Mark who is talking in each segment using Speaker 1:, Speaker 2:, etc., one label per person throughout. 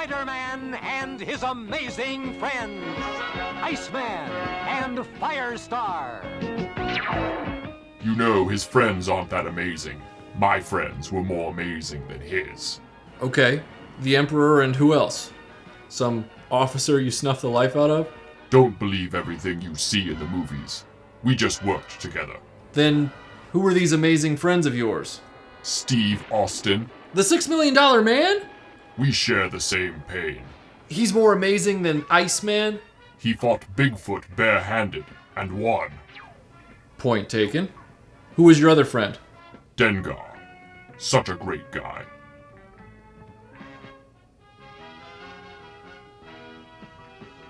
Speaker 1: Spider-Man and his amazing friends, Iceman and Firestar.
Speaker 2: You know, his friends aren't that amazing. My friends were more amazing than his.
Speaker 3: Okay, the Emperor and who else? Some officer you snuffed the life out of?
Speaker 2: Don't believe everything you see in the movies. We just worked together.
Speaker 3: Then, who were these amazing friends of yours?
Speaker 2: Steve Austin.
Speaker 3: The $6 Million Man?
Speaker 2: We share the same pain.
Speaker 3: He's more amazing than Iceman?
Speaker 2: He fought Bigfoot barehanded and won.
Speaker 3: Point taken. Who was your other friend?
Speaker 2: Dengar. Such a great guy.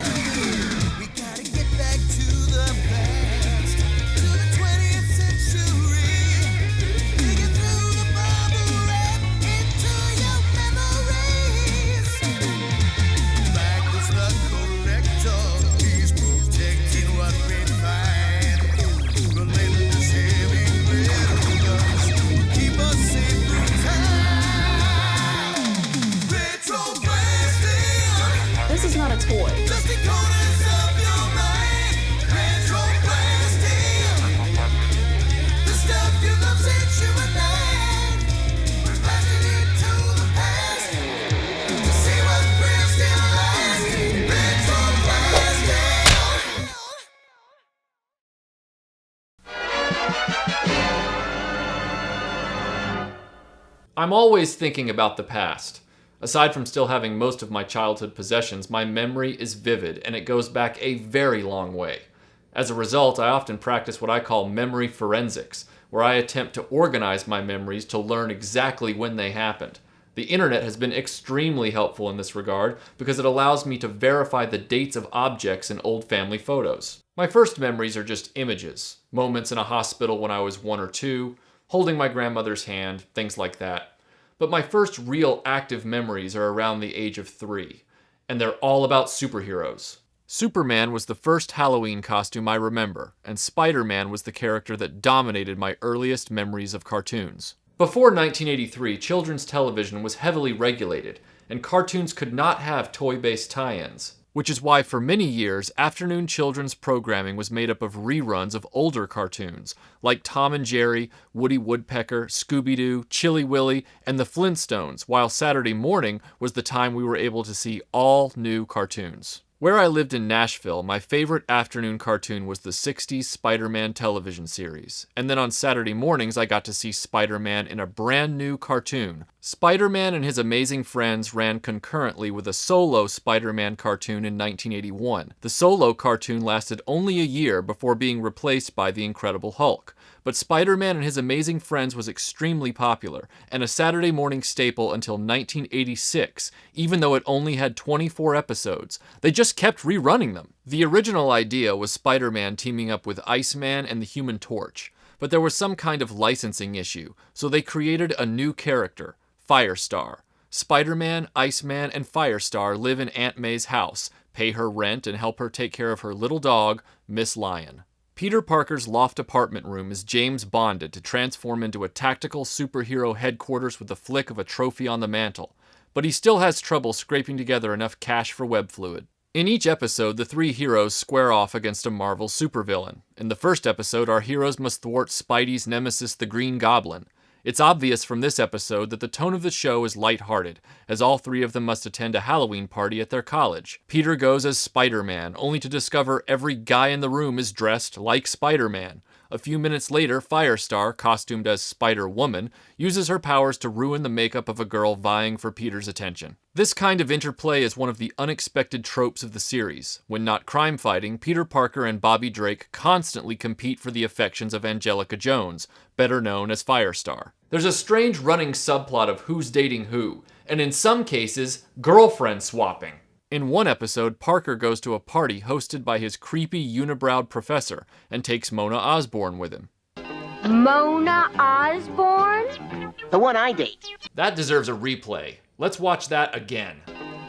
Speaker 4: We gotta get back to the past, to the 20th century. Digging through the bubble wrap into your memories. Back was the collector, he's protecting what we find. Relentless heavy rhythms keep us safe through time. Retroblasting.
Speaker 5: This is not a toy.
Speaker 4: Just the corners of your mind, retroblasting. The stuff you love since you were 9. We're blasting into the past to see what thrills still last. Retroblasting.
Speaker 3: I'm always thinking about the past. Aside from still having most of my childhood possessions, my memory is vivid, and it goes back a very long way. As a result, I often practice what I call memory forensics, where I attempt to organize my memories to learn exactly when they happened. The internet has been extremely helpful in this regard because it allows me to verify the dates of objects in old family photos. My first memories are just images, moments in a hospital when I was 1 or 2, holding my grandmother's hand, things like that. But my first real active memories are around the age of 3, and they're all about superheroes. Superman was the first Halloween costume I remember, and Spider-Man was the character that dominated my earliest memories of cartoons. Before 1983, children's television was heavily regulated, and cartoons could not have toy-based tie-ins. Which is why for many years, afternoon children's programming was made up of reruns of older cartoons, like Tom and Jerry, Woody Woodpecker, Scooby-Doo, Chilly Willy, and the Flintstones, while Saturday morning was the time we were able to see all new cartoons. Where I lived in Nashville, my favorite afternoon cartoon was the 60s Spider-Man television series. And then on Saturday mornings, I got to see Spider-Man in a brand new cartoon. Spider-Man and His Amazing Friends ran concurrently with a solo Spider-Man cartoon in 1981. The solo cartoon lasted only a year before being replaced by The Incredible Hulk. But Spider-Man and His Amazing Friends was extremely popular, and a Saturday morning staple until 1986, even though it only had 24 episodes. They just kept rerunning them. The original idea was Spider-Man teaming up with Iceman and the Human Torch, but there was some kind of licensing issue, so they created a new character, Firestar. Spider-Man, Iceman, and Firestar live in Aunt May's house, pay her rent, and help her take care of her little dog, Miss Lion. Peter Parker's loft apartment room is James Bonded to transform into a tactical superhero headquarters with the flick of a trophy on the mantle, but he still has trouble scraping together enough cash for web fluid. In each episode, the 3 heroes square off against a Marvel supervillain. In the first episode, our heroes must thwart Spidey's nemesis, the Green Goblin. It's obvious from this episode that the tone of the show is lighthearted, as all 3 of them must attend a Halloween party at their college. Peter goes as Spider-Man, only to discover every guy in the room is dressed like Spider-Man. A few minutes later, Firestar, costumed as Spider-Woman, uses her powers to ruin the makeup of a girl vying for Peter's attention. This kind of interplay is one of the unexpected tropes of the series. When not crime fighting, Peter Parker and Bobby Drake constantly compete for the affections of Angelica Jones, better known as Firestar. There's a strange running subplot of who's dating who, and in some cases, girlfriend swapping. In one episode, Parker goes to a party hosted by his creepy unibrowed professor and takes Mona Osborne with him.
Speaker 5: Mona Osborne?
Speaker 6: The one I date.
Speaker 3: That deserves a replay. Let's watch that again.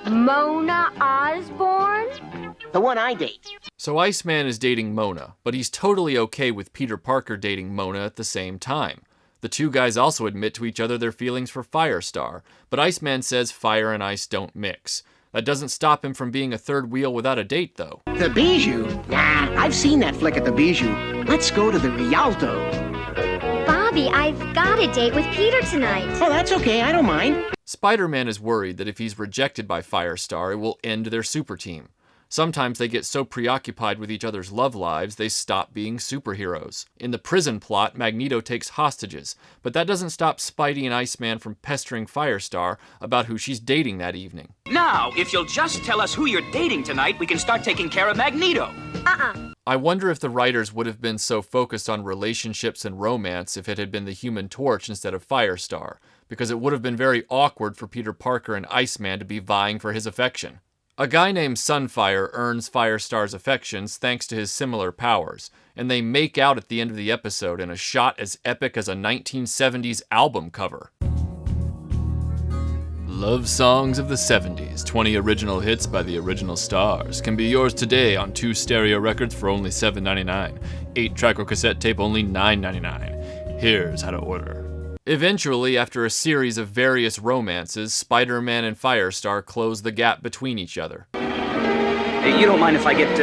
Speaker 5: Mona Osborne?
Speaker 6: The one I date.
Speaker 3: So Iceman is dating Mona, but he's totally okay with Peter Parker dating Mona at the same time. The 2 guys also admit to each other their feelings for Firestar, but Iceman says fire and ice don't mix. That doesn't stop him from being a third wheel without a date, though.
Speaker 6: The Bijou? Nah, I've seen that flick at the Bijou. Let's go to the Rialto.
Speaker 5: Bobby, I've got a date with Peter tonight.
Speaker 6: Oh, that's okay. I don't mind.
Speaker 3: Spider-Man is worried that if he's rejected by Firestar, it will end their super team. Sometimes they get so preoccupied with each other's love lives, they stop being superheroes. In the prison plot, Magneto takes hostages, but that doesn't stop Spidey and Iceman from pestering Firestar about who she's dating that evening.
Speaker 7: Now, if you'll just tell us who you're dating tonight, we can start taking care of Magneto.
Speaker 3: I wonder if the writers would have been so focused on relationships and romance if it had been the Human Torch instead of Firestar, because it would have been very awkward for Peter Parker and Iceman to be vying for his affection. A guy named Sunfire earns Firestar's affections thanks to his similar powers, and they make out at the end of the episode in a shot as epic as a 1970s album cover. Love Songs of the 70s, 20 original hits by the original stars, can be yours today on 2 stereo records for only $7.99, 8-track or cassette tape only $9.99. Here's how to order. Eventually, after a series of various romances, Spider-Man and Firestar close the gap between each other.
Speaker 7: You don't mind if I get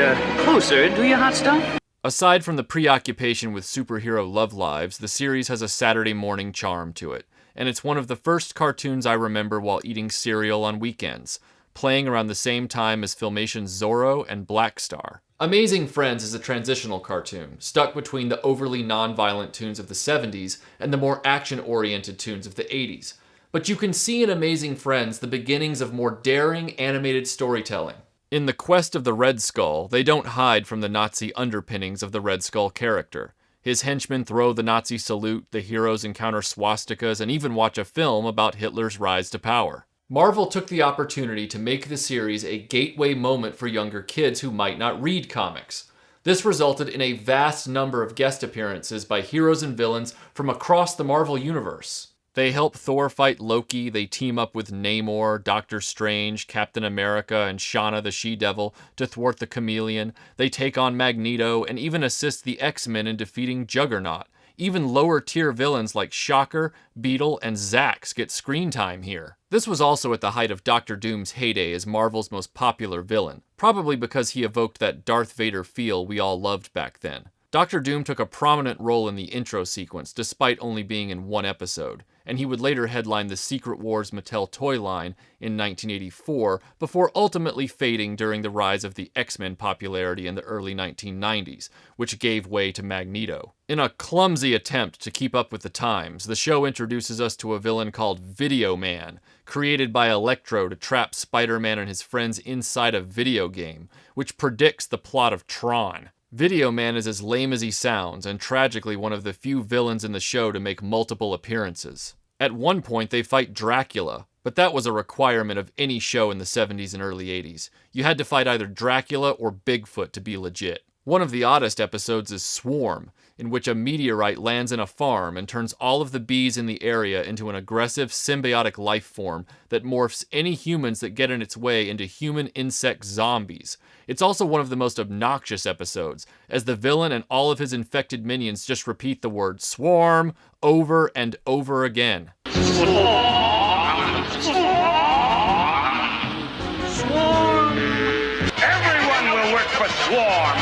Speaker 7: closer, do you, hot stuff?
Speaker 3: Aside from the preoccupation with superhero love lives, the series has a Saturday morning charm to it, and it's one of the first cartoons I remember while eating cereal on weekends, playing around the same time as Filmation's Zorro and Black Star. Amazing Friends is a transitional cartoon, stuck between the overly non-violent tunes of the 70s and the more action-oriented tunes of the 80s. But you can see in Amazing Friends the beginnings of more daring animated storytelling. In the quest of the Red Skull, they don't hide from the Nazi underpinnings of the Red Skull character. His henchmen throw the Nazi salute, the heroes encounter swastikas, and even watch a film about Hitler's rise to power. Marvel took the opportunity to make the series a gateway moment for younger kids who might not read comics. This resulted in a vast number of guest appearances by heroes and villains from across the Marvel Universe. They help Thor fight Loki, they team up with Namor, Doctor Strange, Captain America, and Shauna the She-Devil to thwart the Chameleon. They take on Magneto and even assist the X-Men in defeating Juggernaut. Even lower-tier villains like Shocker, Beetle, and Zax get screen time here. This was also at the height of Doctor Doom's heyday as Marvel's most popular villain, probably because he evoked that Darth Vader feel we all loved back then. Doctor Doom took a prominent role in the intro sequence, despite only being in one episode, and he would later headline the Secret Wars Mattel toy line in 1984, before ultimately fading during the rise of the X-Men popularity in the early 1990s, which gave way to Magneto. In a clumsy attempt to keep up with the times, the show introduces us to a villain called Video Man, created by Electro to trap Spider-Man and his friends inside a video game, which predicts the plot of Tron. Video Man is as lame as he sounds, and tragically one of the few villains in the show to make multiple appearances. At one point they fight Dracula, but that was a requirement of any show in the 70s and early 80s. You had to fight either Dracula or Bigfoot to be legit. One of the oddest episodes is Swarm, in which a meteorite lands in a farm and turns all of the bees in the area into an aggressive symbiotic life form that morphs any humans that get in its way into human insect zombies. It's also one of the most obnoxious episodes, as the villain and all of his infected minions just repeat the word swarm over and over again.
Speaker 8: Swarm! Everyone will work for Swarm!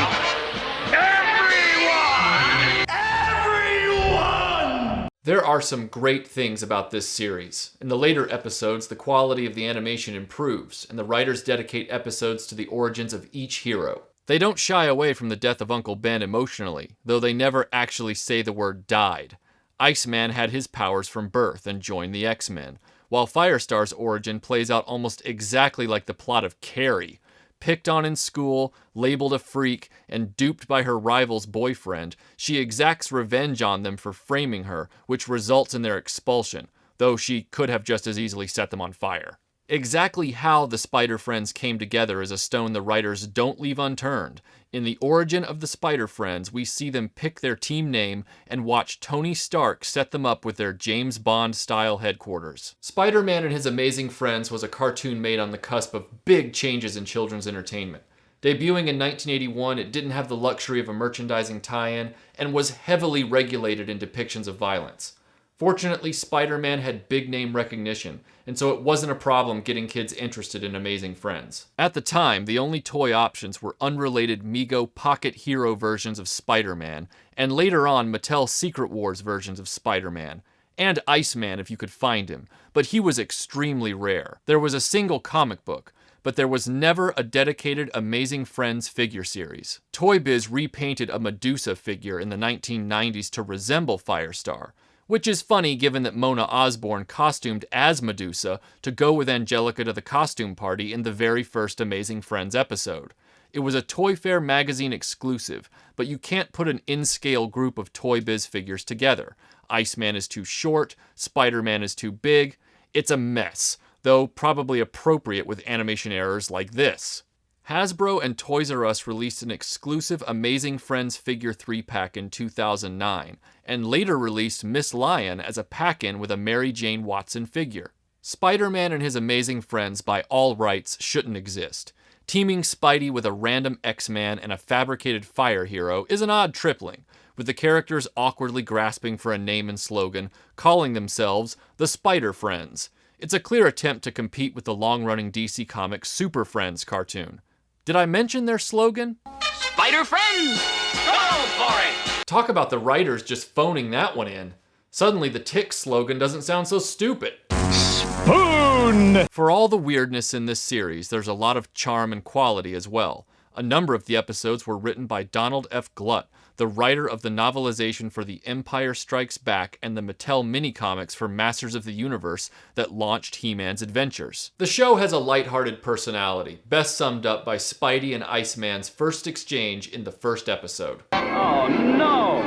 Speaker 8: Everyone! Everyone!
Speaker 3: There are some great things about this series. In the later episodes, the quality of the animation improves, and the writers dedicate episodes to the origins of each hero. They don't shy away from the death of Uncle Ben emotionally, though they never actually say the word died. Iceman had his powers from birth and joined the X-Men, while Firestar's origin plays out almost exactly like the plot of Carrie. Picked on in school, labeled a freak, and duped by her rival's boyfriend, she exacts revenge on them for framing her, which results in their expulsion, though she could have just as easily set them on fire. Exactly how the Spider-Friends came together is a stone the writers don't leave unturned. In the origin of the Spider-Friends, we see them pick their team name and watch Tony Stark set them up with their James Bond-style headquarters. Spider-Man and His Amazing Friends was a cartoon made on the cusp of big changes in children's entertainment. Debuting in 1981, it didn't have the luxury of a merchandising tie-in and was heavily regulated in depictions of violence. Fortunately, Spider-Man had big name recognition, and so it wasn't a problem getting kids interested in Amazing Friends. At the time, the only toy options were unrelated Mego Pocket Hero versions of Spider-Man, and later on Mattel Secret Wars versions of Spider-Man, and Iceman if you could find him, but he was extremely rare. There was a single comic book, but there was never a dedicated Amazing Friends figure series. Toy Biz repainted a Medusa figure in the 1990s to resemble Firestar, which is funny given that Mona Osborne costumed as Medusa to go with Angelica to the costume party in the very first Amazing Friends episode. It was a Toy Fair magazine exclusive, but you can't put an in-scale group of Toy Biz figures together. Iceman is too short, Spider-Man is too big. It's a mess, though probably appropriate with animation errors like this. Hasbro and Toys R Us released an exclusive Amazing Friends Figure 3-pack in 2009, and later released Miss Lion as a pack-in with a Mary Jane Watson figure. Spider-Man and his Amazing Friends by all rights shouldn't exist. Teaming Spidey with a random X-Man and a fabricated fire hero is an odd tripling, with the characters awkwardly grasping for a name and slogan, calling themselves the Spider Friends. It's a clear attempt to compete with the long-running DC Comics Super Friends cartoon. Did I mention their slogan?
Speaker 7: Spider Friends! Go for it!
Speaker 3: Talk about the writers just phoning that one in. Suddenly the Tick slogan doesn't sound so stupid.
Speaker 8: Spoon!
Speaker 3: For all the weirdness in this series, there's a lot of charm and quality as well. A number of the episodes were written by Donald F. Glut, the writer of the novelization for The Empire Strikes Back and the Mattel mini-comics for Masters of the Universe that launched He-Man's adventures. The show has a lighthearted personality, best summed up by Spidey and Iceman's first exchange in the first episode.
Speaker 8: Oh no!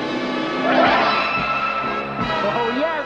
Speaker 6: Oh, yes.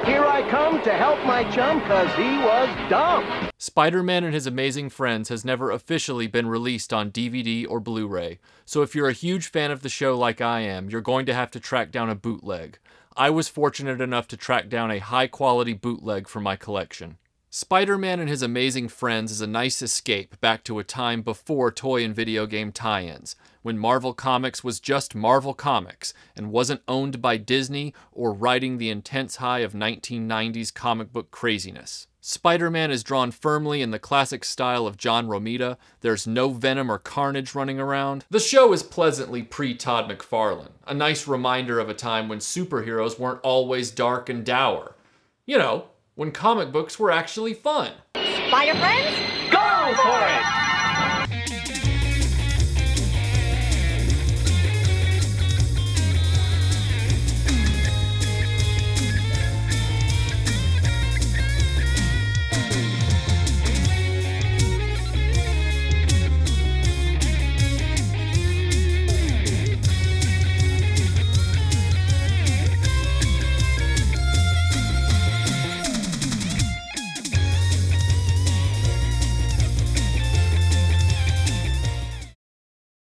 Speaker 6: Here I come to help my chum because he was dumb.
Speaker 3: Spider-Man and His Amazing Friends has never officially been released on DVD or Blu-ray, so if you're a huge fan of the show like I am, you're going to have to track down a bootleg. I was fortunate enough to track down a high-quality bootleg for my collection. Spider-Man and His Amazing Friends is a nice escape back to a time before toy and video game tie-ins, when Marvel Comics was just Marvel Comics and wasn't owned by Disney or riding the intense high of 1990s comic book craziness. Spider-Man is drawn firmly in the classic style of John Romita. There's no Venom or Carnage running around. The show is pleasantly pre-Todd McFarlane, a nice reminder of a time when superheroes weren't always dark and dour. You know, when comic books were actually fun.
Speaker 5: Spider Friends?
Speaker 8: Go for it!